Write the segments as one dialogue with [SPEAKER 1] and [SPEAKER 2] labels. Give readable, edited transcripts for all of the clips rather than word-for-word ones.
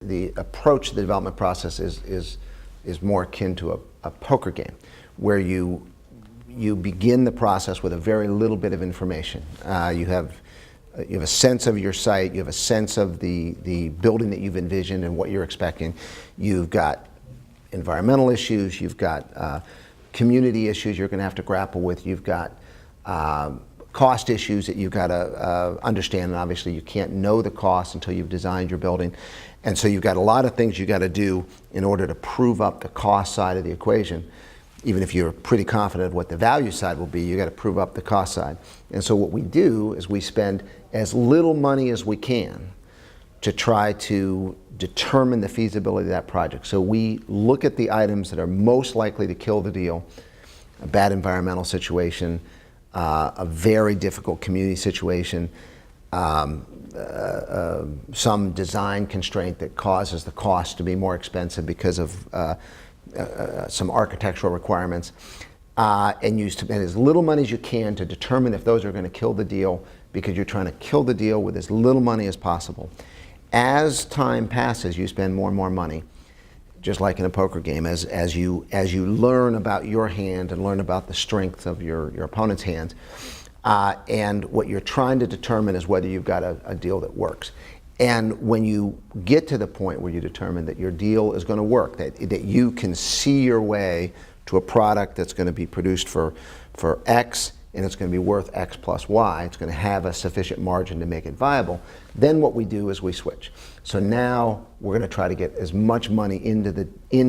[SPEAKER 1] the approach to the development process is more akin to a poker game, where you begin the process with a very little bit of information. You have a sense of your site, you have a sense of the building that you've envisioned and what you're expecting. You've got environmental issues, you've got community issues you're going to have to grapple with, you've got cost issues that you've got to understand, and obviously you can't know the cost until you've designed your building. And so you've got a lot of things you've got to do in order to prove up the cost side of the equation. Even if you're pretty confident of what the value side will be, you've got to prove up the cost side. And so what we do is we spend as little money as we can to try to determine the feasibility of that project. So we look at the items that are most likely to kill the deal: a bad environmental situation, a very difficult community situation, some design constraint that causes the cost to be more expensive because of some architectural requirements, and you spend as little money as you can to determine if those are going to kill the deal, because you're trying to kill the deal with as little money as possible. As time passes, you spend more and more money, just like in a poker game, as you learn about your hand and learn about the strength of your opponent's hand, and what you're trying to determine is whether you've got a deal that works. And when you get to the point where you determine that your deal is going to work, that you can see your way to a product that's going to be produced for X, and it's going to be worth X plus Y, it's going to have a sufficient margin to make it viable, then what we do is we switch. So now we're going to try to get as much money into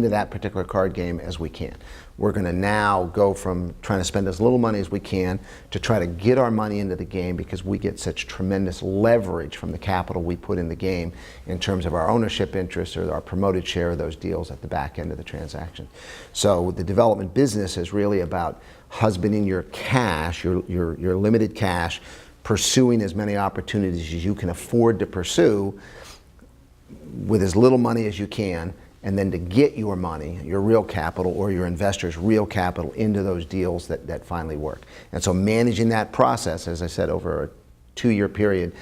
[SPEAKER 1] that particular card game as we can. We're going to now go from trying to spend as little money as we can to try to get our money into the game, because we get such tremendous leverage from the capital we put in the game in terms of our ownership interest or our promoted share of those deals at the back end of the transaction. So the development business is really about husbanding your cash, your limited cash, pursuing as many opportunities as you can afford to pursue with as little money as you can, and then to get your money, your real capital, or your investors' real capital into those deals that finally work. And so managing that process, as I said, over a 2-year period,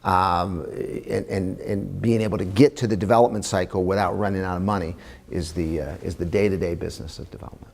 [SPEAKER 1] and being able to get to the development cycle without running out of money is the day-to-day business of development.